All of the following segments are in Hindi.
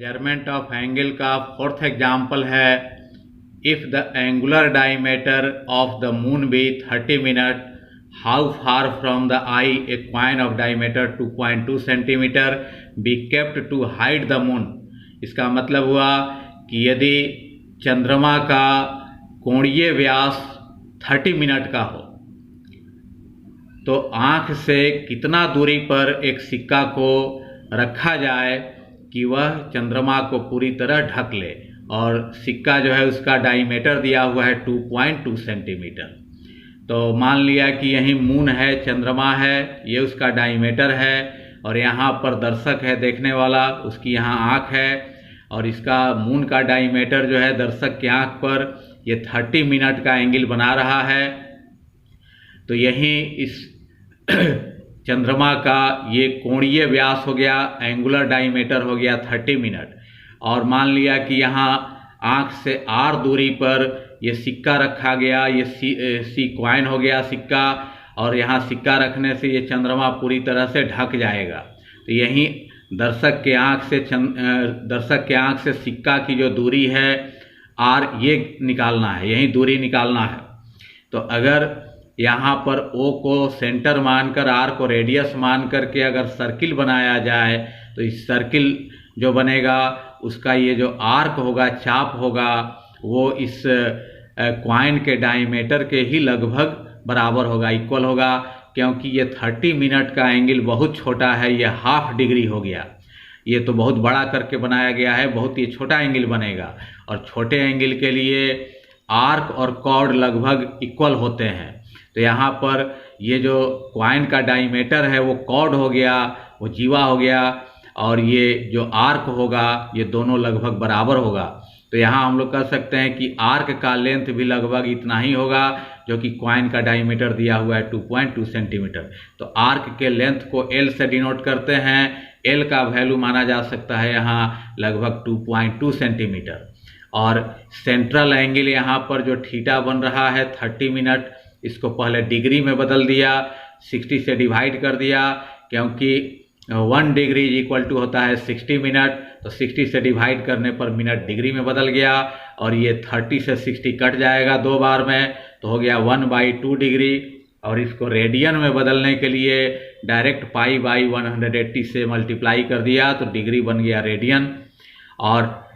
मेजरमेंट ऑफ एंगल का फोर्थ एग्जाम्पल है, if the angular diameter of the moon be 30 minute, how far from the eye a coin of diameter 2.2 centimetre be kept to hide the moon. इसका मतलब हुआ कि यदि चंद्रमा का कोणीय व्यास 30 मिनट का हो तो आँख से कितना दूरी पर एक सिक्का को रखा जाए कि वह चंद्रमा को पूरी तरह ढक ले, और सिक्का जो है उसका डायमीटर दिया हुआ है 2.2 सेंटीमीटर। तो मान लिया कि यही मून है, चंद्रमा है, ये उसका डायमीटर है, और यहाँ पर दर्शक है देखने वाला, उसकी यहाँ आँख है, और इसका मून का डायमीटर जो है दर्शक की आँख पर ये 30 मिनट का एंगल बना रहा है। तो यही इस चंद्रमा का ये कोणीय व्यास हो गया, एंगुलर डायमीटर हो गया 30 मिनट, और मान लिया कि यहाँ आँख से r दूरी पर ये सिक्का रखा गया, ये सी क्वाइन हो गया सिक्का, और यहाँ सिक्का रखने से ये चंद्रमा पूरी तरह से ढक जाएगा। तो यही दर्शक के आँख से सिक्का की जो दूरी है r, ये निकालना है, यही दूरी निकालना है। तो अगर यहाँ पर O को सेंटर मानकर, R को रेडियस मानकर के अगर सर्किल बनाया जाए तो इस सर्किल जो बनेगा उसका ये जो आर्क होगा, चाप होगा, वो इस क्वाइन के डायमीटर के ही लगभग बराबर होगा, इक्वल होगा, क्योंकि ये 30 मिनट का एंगल बहुत छोटा है, ये हाफ डिग्री हो गया। ये तो बहुत बड़ा करके बनाया गया है, बहुत ही छोटा एंगल बनेगा, और छोटे एंगल के लिए आर्क और कॉर्ड लगभग इक्वल होते हैं। तो यहाँ पर ये जो क्वाइन का डायमीटर है वो कॉर्ड हो गया, वो जीवा हो गया, और ये जो आर्क होगा ये दोनों लगभग बराबर होगा। तो यहाँ हम लोग कह सकते हैं कि आर्क का लेंथ भी लगभग इतना ही होगा जो कि क्वाइन का डायमीटर दिया हुआ है 2.2 सेंटीमीटर। तो आर्क के लेंथ को L से डिनोट करते हैं। L का वैल्यू माना जा सकता है यहाँ लगभग 2.2 सेंटीमीटर। और सेंट्रल एंगल यहाँ पर जो थीटा बन रहा है 30 मिनट, इसको पहले डिग्री में बदल दिया, 60 से डिवाइड कर दिया, क्योंकि 1 डिग्री इक्वल टू होता है 60 मिनट। तो 60 से डिवाइड करने पर मिनट डिग्री में बदल गया, और ये 30 से 60 कट जाएगा 2 बार में, तो हो गया 1/2 डिग्री। और इसको रेडियन में बदलने के लिए डायरेक्ट π/180 से मल्टीप्लाई कर दिया, तो डिग्री बन गया रेडियन, और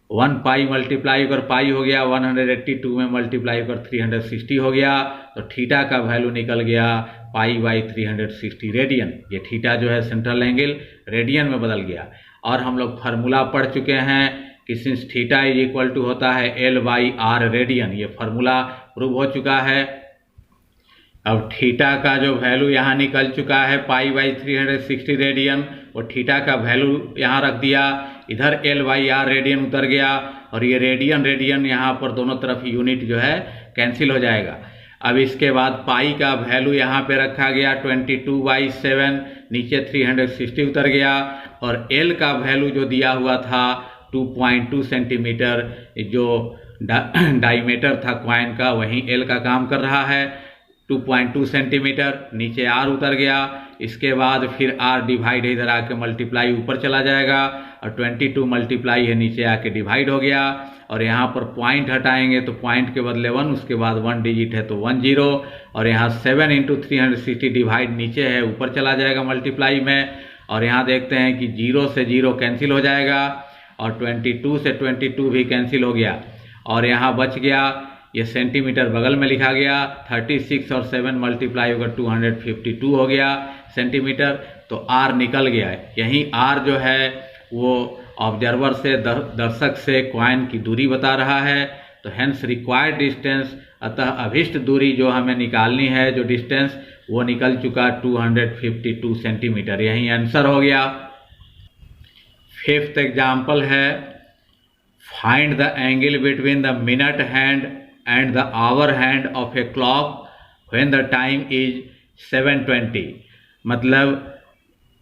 1 पाई मल्टीप्लाई कर पाई हो गया 182 में मल्टीप्लाई कर 360 हो गया। तो थीटा का वैल्यू निकल गया π/360 रेडियन। ये थीटा जो है सेंट्रल एंगल रेडियन में बदल गया। और हम लोग फार्मूला पढ़ चुके हैं कि since theta is equal to होता है L/R रेडियन, ये फार्मूला प्रूव हो चुका है। अब थीटा का जो वैल्यू यहाँ निकल चुका है π/360 रेडियन, और थीटा का वैल्यू यहाँ रख दिया, इधर L/R रेडियन उतर गया, और ये रेडियन यहाँ पर दोनों तरफ यूनिट जो है कैंसिल हो जाएगा। अब इसके बाद पाई का वैल्यू यहाँ पे रखा गया 22/7, नीचे 360 उतर गया, और L का वैल्यू जो दिया हुआ था 2.2 सेंटीमीटर, जो डायमीटर था क्वाइन का, वहीं L का काम कर रहा है 2.2 सेंटीमीटर, नीचे R उतर गया। इसके बाद फिर R डिवाइड इधर आके मल्टीप्लाई ऊपर चला जाएगा, और 22 मल्टीप्लाई है नीचे आके डिवाइड हो गया, और यहाँ पर पॉइंट हटाएंगे तो पॉइंट के बदले 1, उसके बाद 1 डिजिट है तो 1 0, और यहाँ 7 × 360 डिवाइड नीचे है ऊपर चला जाएगा मल्टीप्लाई में, और यहाँ देखते हैं कि 0 से 0 कैंसिल हो जाएगा, और 22 से 22 भी कैंसिल हो गया, और यहाँ बच गया ये सेंटीमीटर बगल में लिखा गया, 36 और 7 मल्टीप्लाई होकर 252 हो गया सेंटीमीटर। तो R निकल गया है। यही R जो है वो ऑब्जर्वर से दर्शक से क्वाइन की दूरी बता रहा है। तो हेंस रिक्वायर्ड डिस्टेंस, अतः अभिष्ट दूरी जो हमें निकालनी है, जो डिस्टेंस, वो निकल चुका 252 सेंटीमीटर। यही आंसर हो गया। फिफ्थ एग्जाम्पल है, find the angle between the minute hand and the hour hand of a clock when the time is 7:20। मतलब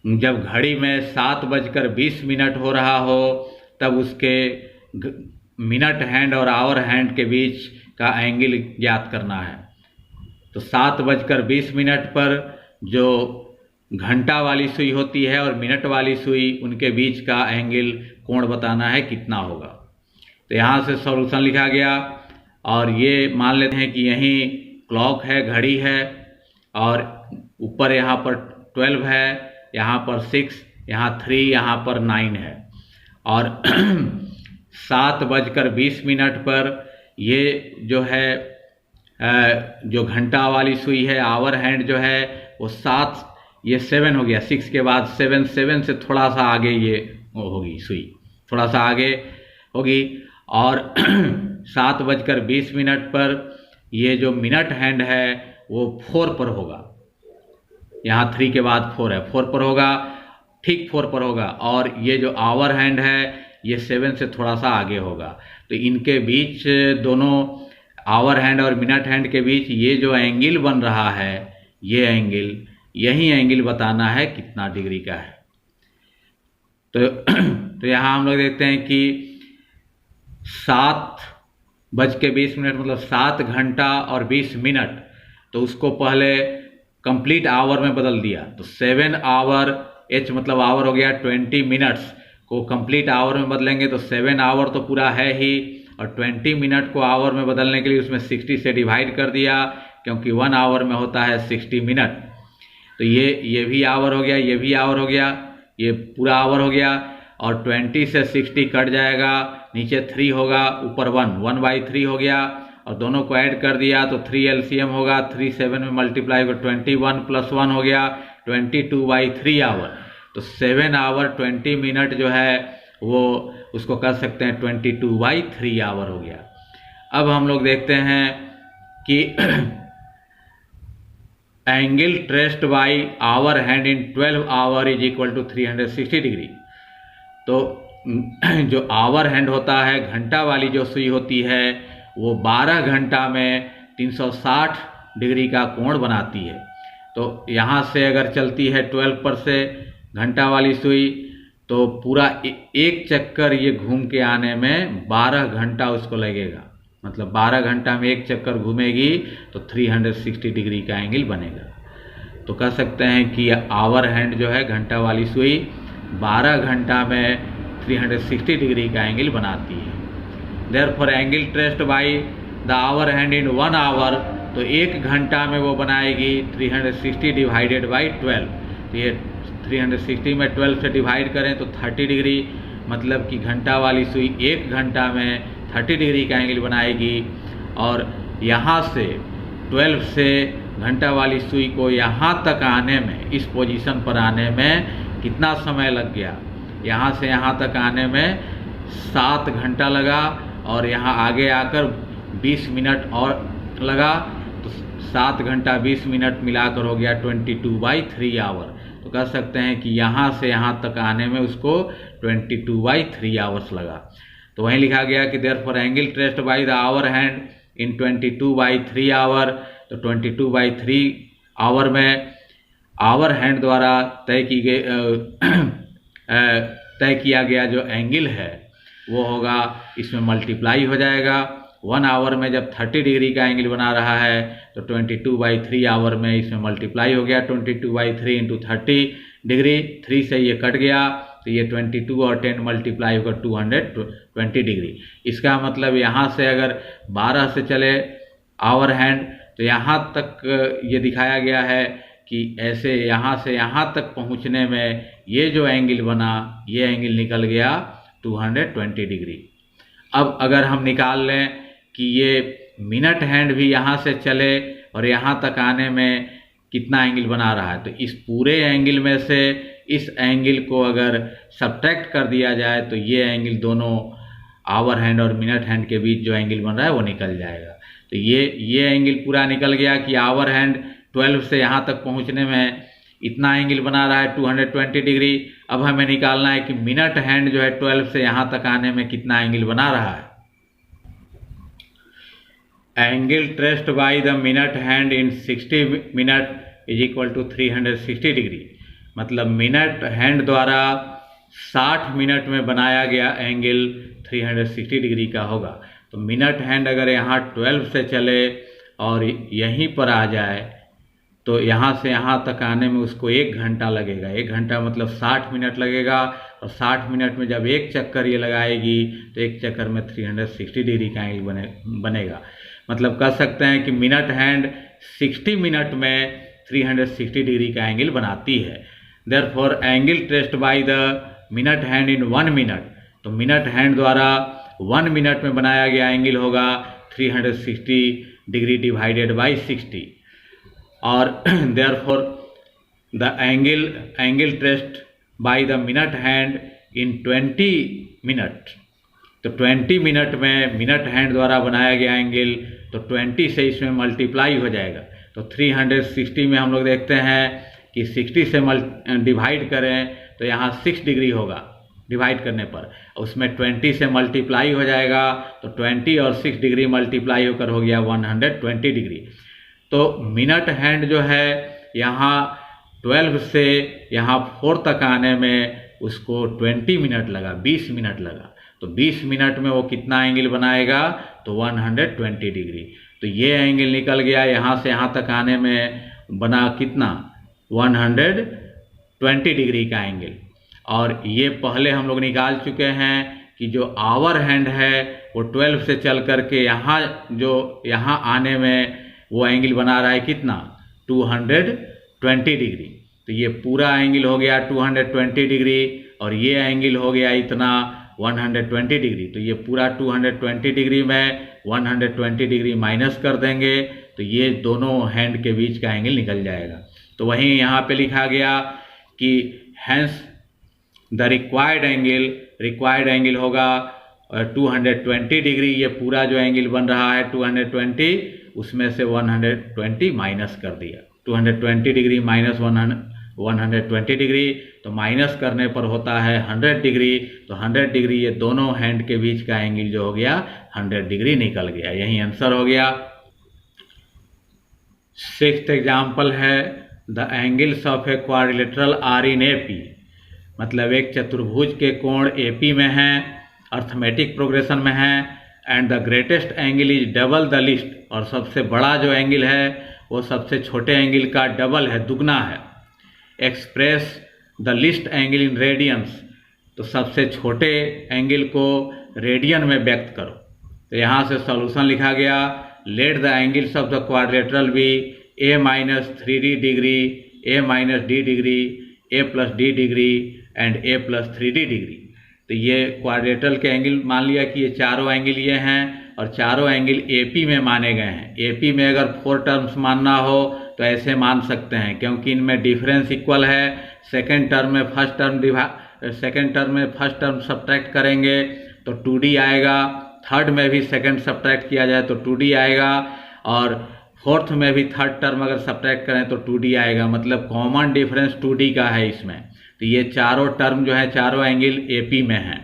जब घड़ी में 7:20 हो रहा हो तब उसके मिनट हैंड और आवर हैंड के बीच का एंगल ज्ञात करना है। तो 7:20 पर जो घंटा वाली सुई होती है और मिनट वाली सुई, उनके बीच का एंगल कोण बताना है कितना होगा। तो यहाँ से सॉल्यूशन लिखा गया और ये मान लेते हैं कि यहीं क्लॉक है, घड़ी है, और ऊपर यहाँ पर 12 है, यहाँ पर 6, यहाँ 3, यहाँ पर 9 है, और 7:20 पर ये जो है जो घंटा वाली सुई है, आवर हैंड जो है वो 7, ये 7 हो गया, 6 के बाद 7, 7 से थोड़ा सा आगे ये होगी सुई, थोड़ा सा आगे होगी, और 7:20 पर ये जो मिनट हैंड है वो 4 पर होगा। यहाँ 3 के बाद 4 है, 4 पर होगा, ठीक 4 पर होगा, और ये जो आवर हैंड है ये 7 से थोड़ा सा आगे होगा। तो इनके बीच, दोनों आवर हैंड और मिनट हैंड के बीच ये जो एंगल बन रहा है, ये एंगल, यही एंगल बताना है कितना डिग्री का है। तो यहाँ हम लोग देखते हैं कि 7:20 मतलब 7 घंटा और 20 मिनट, तो उसको पहले कंप्लीट आवर में बदल दिया। तो 7 आवर, एच मतलब आवर हो गया, 20 मिनट्स को कंप्लीट आवर में बदलेंगे तो 7 आवर तो पूरा है ही, और 20 मिनट को आवर में बदलने के लिए उसमें 60 से डिवाइड कर दिया, क्योंकि 1 आवर में होता है 60 मिनट। तो ये भी आवर हो गया, ये भी आवर हो गया, ये पूरा आवर हो गया, और 20 से 60 कट जाएगा, नीचे 3 होगा, ऊपर 1/3 हो गया, और दोनों को ऐड कर दिया तो 3 LCM होगा, 3 7 में मल्टीप्लाई होगा, 21 + 1 हो गया 22/3 आवर। तो 7 आवर 20 मिनट जो है वो उसको कर सकते हैं 22/3 आवर हो गया। अब हम लोग देखते हैं कि angle traced by hour hand in 12 hour is equal to 360 degree. तो जो आवर हैंड होता है, घंटा वाली जो सुई होती है, वो 12 घंटा में 360 डिग्री का कोण बनाती है। तो यहाँ से अगर चलती है 12 पर से घंटा वाली सुई, तो पूरा एक चक्कर ये घूम के आने में 12 घंटा उसको लगेगा, मतलब 12 घंटा में एक चक्कर घूमेगी तो 360 डिग्री का एंगल बनेगा। तो कह सकते हैं कि आवर हैंड जो है, घंटा वाली सुई, 12 घंटा में 360 डिग्री का एंगल बनाती है। Therefore angle traced by the hour hand in 1 hour, तो 1 घंटा में वो बनाएगी 360 डिवाइडेड बाई 12। तो ये 360 में 12 से डिवाइड करें तो 30 डिग्री, मतलब कि घंटा वाली सुई 1 घंटा में 30 डिग्री का एंगल बनाएगी। और यहाँ से 12 से घंटा वाली सुई को यहाँ तक आने में, इस पोजीशन पर आने में कितना समय लग गया? यहाँ से यहाँ तक आने में 7 घंटा लगा, और यहाँ आगे आकर 20 मिनट और लगा, तो 7 घंटा 20 मिनट मिलाकर हो गया 22/3 आवर। तो कह सकते हैं कि यहाँ से यहाँ तक आने में उसको 22/3 आवर्स लगा। तो वहीं लिखा गया कि therefore angle traced by the hour hand in 22/3 hour. तो 22/3 आवर में आवर हैंड द्वारा तय किया गया जो एंगल है वो होगा, इसमें मल्टीप्लाई हो जाएगा। 1 आवर में जब 30 डिग्री का एंगल बना रहा है तो 22/3 आवर में इसमें मल्टीप्लाई हो गया, 22/3 इंटू 30 डिग्री, 3 से ये कट गया तो ये 22 और 10 मल्टीप्लाई होकर 220 डिग्री। इसका मतलब यहाँ से अगर 12 से चले आवर हैंड, तो यहाँ तक ये दिखाया गया है कि ऐसे यहाँ से यहाँ तक पहुँचने में ये जो एंगल बना, ये एंगल निकल गया 220 डिग्री। अब अगर हम निकाल लें कि ये मिनट हैंड भी यहाँ से चले और यहाँ तक आने में कितना एंगल बना रहा है, तो इस पूरे एंगल में से इस एंगल को अगर सब्ट्रैक्ट कर दिया जाए तो ये एंगल दोनों आवर हैंड और मिनट हैंड के बीच जो एंगल बन रहा है वो निकल जाएगा। तो ये एंगल पूरा निकल गया कि आवर हैंड 12 से यहाँ तक पहुँचने में इतना एंगल बना रहा है 220 डिग्री। अब हमें निकालना है कि मिनट हैंड जो है 12 से यहाँ तक आने में कितना एंगल बना रहा है। Angle traced by the minute hand in 60 minute is equal to 360 degree. मतलब मिनट हैंड द्वारा 60 मिनट में बनाया गया एंगल 360 डिग्री का होगा। तो मिनट हैंड अगर यहाँ 12 से चले और यहीं पर आ जाए तो यहाँ से यहाँ तक आने में उसको 1 घंटा लगेगा। 1 घंटा मतलब 60 मिनट लगेगा, और 60 मिनट में जब एक चक्कर ये लगाएगी तो एक चक्कर में 360 डिग्री का एंगल बनेगा। मतलब कह सकते हैं कि मिनट हैंड 60 मिनट में 360 डिग्री का एंगल बनाती है। Therefore angle traced by the minute hand in 1 minute, तो मिनट हैंड द्वारा 1 मिनट में बनाया गया एंगल होगा 360 डिग्री डिवाइडेड बाई 60, और therefore the angle traced by the minute hand in 20 minute, तो 20 मिनट में मिनट हैंड द्वारा बनाया गया एंगल तो 20 से इसमें मल्टीप्लाई हो जाएगा। तो 360 में हम लोग देखते हैं कि 60 से डिवाइड करें तो यहाँ 6 डिग्री होगा डिवाइड करने पर, उसमें 20 से मल्टीप्लाई हो जाएगा तो 20 और 6 डिग्री मल्टीप्लाई होकर हो गया 120 डिग्री। तो मिनट हैंड जो है यहाँ 12 से यहाँ 4 तक आने में उसको 20 मिनट लगा, 20 मिनट लगा। तो 20 मिनट में वो कितना एंगल बनाएगा तो 120 डिग्री। तो ये एंगल निकल गया, यहाँ से यहाँ तक आने में बना कितना 120 डिग्री का एंगल। और ये पहले हम लोग निकाल चुके हैं कि जो आवर हैंड है वो 12 से चल करके यहाँ आने में वो एंगल बना रहा है कितना 220 डिग्री। तो ये पूरा एंगल हो गया 220 डिग्री, और ये एंगल हो गया इतना 120 डिग्री। तो ये पूरा 220 डिग्री में 120 डिग्री माइनस कर देंगे तो ये दोनों हैंड के बीच का एंगल निकल जाएगा। तो वहीं यहाँ पे लिखा गया कि हैंस द रिक्वायर्ड एंगल होगा 220 डिग्री। ये पूरा जो एंगल बन रहा है 220, उसमें से 120 माइनस कर दिया। 220 डिग्री माइनस 120 डिग्री, तो माइनस करने पर होता है 100 डिग्री। तो 100 डिग्री ये दोनों हैंड के बीच का एंगल जो हो गया 100 डिग्री निकल गया। यही आंसर हो गया। 6th एग्जाम्पल है the angles of a quadrilateral are in AP, मतलब एक चतुर्भुज के कोण एपी में हैं, अर्थमेटिक प्रोग्रेशन में हैं, and the greatest angle is double the list, और सबसे बड़ा जो एंगल है वो सबसे छोटे एंगल का डबल है, दुगना है। Express the list angle in radiance, तो सबसे छोटे एंगल को रेडियन में व्यक्त करो। तो यहाँ से सॉल्यूशन लिखा गया, let the angles of the quadrilateral be a minus 3d degree, a minus d degree, a plus d degree and a plus 3d degree. तो ये क्वाड्रिलेटरल के एंगल मान लिया कि ये चारों एंगल ये हैं, और चारों एंगल AP में माने गए हैं। AP में अगर 4 टर्म्स मानना हो तो ऐसे मान सकते हैं, क्योंकि इनमें डिफरेंस इक्वल है। सेकेंड टर्म में फर्स्ट टर्म सब्ट्रैक्ट करेंगे तो 2d आएगा, थर्ड में भी सेकेंड सब्ट्रैक्ट किया जाए तो 2d आएगा, और फोर्थ में भी थर्ड टर्म अगर सब्ट्रैक्ट करें तो 2d आएगा। मतलब कॉमन डिफरेंस 2d का है इसमें। तो ये चारों टर्म जो है चारों एंगल AP में हैं,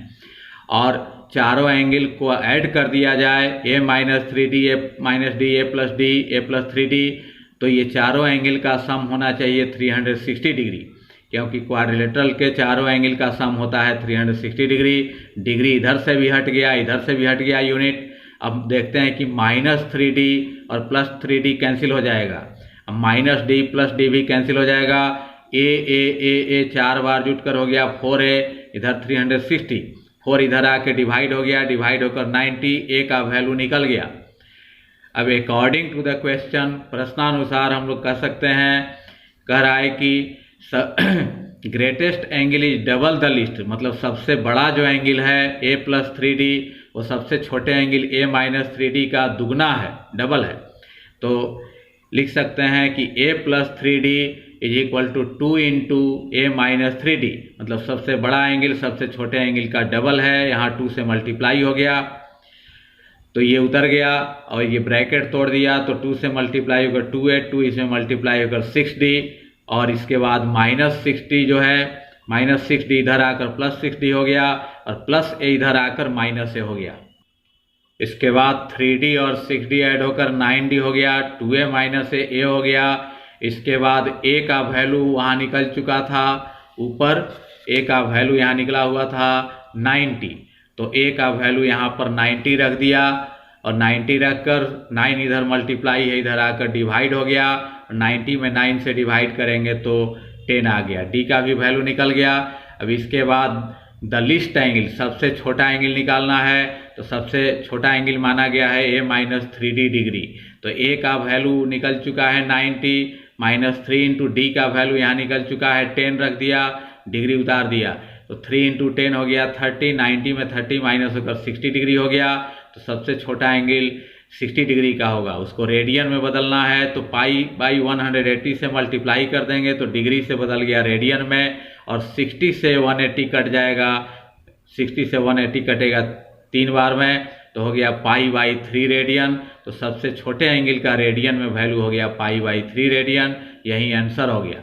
और चारों एंगल को ऐड कर दिया जाए a minus 3d, a minus d, a plus d, a plus 3d, तो ये चारों एंगल का सम होना चाहिए 360 डिग्री, क्योंकि क्वाड्रिलेटरल के चारों एंगल का सम होता है 360 डिग्री। डिग्री इधर से भी हट गया, इधर से भी हट गया यूनिट। अब देखते हैं कि माइनस 3d और प्लस 3d कैंसिल हो जाएगा, अब माइनस d प्लस d भी कैंसिल हो जाएगा। a 4 बार जुट कर हो गया 4a, इधर 360, 4 इधर आके डिवाइड हो गया, डिवाइड होकर 90, a का वैल्यू निकल गया। अब अकॉर्डिंग टू द क्वेश्चन, प्रश्नानुसार हम लोग कह सकते हैं, कह रहा है कि greatest angle is double the list, मतलब सबसे बड़ा जो एंगल है a प्लस 3d वो सबसे छोटे एंगल a माइनस 3d का दुगना है, डबल है। तो लिख सकते हैं कि a plus 3d is equal to 2 into a minus 3d, मतलब सबसे बड़ा एंगल सबसे छोटे एंगल का डबल है। यहाँ 2 से मल्टीप्लाई हो गया तो ये उतर गया, और ये ब्रैकेट तोड़ दिया तो 2 से मल्टीप्लाई होकर 2a, 2 इसमें मल्टीप्लाई होकर 6d, और इसके बाद माइनस 6d जो है, माइनस 6d इधर आकर प्लस 6d हो गया, और प्लस a इधर आकर माइनस a हो गया। इसके बाद 3d और 6d ऐड होकर 9d हो गया, 2a माइनस a हो गया। इसके बाद a का वैल्यू वहाँ निकल चुका था ऊपर, a का वैल्यू यहाँ निकला हुआ था 90, तो a का वैल्यू यहाँ पर 90 रख दिया, और 90 रखकर 9 इधर मल्टीप्लाई है, इधर आकर डिवाइड हो गया, और 90 में 9 से डिवाइड करेंगे तो 10 आ गया। डी का भी वैल्यू निकल गया। अब इसके बाद द लिस्ट एंगल, सबसे छोटा एंगल निकालना है, तो सबसे छोटा एंगल माना गया है a माइनस 3d डिग्री। तो a का वैल्यू निकल चुका है 90, माइनस 3 इंटू डी का वैल्यू यहाँ निकल चुका है 10 रख दिया, डिग्री उतार दिया, तो 3 इंटू 10 हो गया 30, 90 में 30 माइनस होकर 60 डिग्री हो गया। तो सबसे छोटा एंगल 60 डिग्री का होगा। उसको रेडियन में बदलना है तो पाई बाई 180 से मल्टीप्लाई कर देंगे तो डिग्री से बदल गया रेडियन में, और 60 से 180 कट जाएगा, 60 से 180 कटेगा 3 बार में, तो हो गया पाई बाई 3 रेडियन। तो सबसे छोटे एंगल का रेडियन में वैल्यू हो गया पाई बाई 3 रेडियन। यही आंसर हो गया।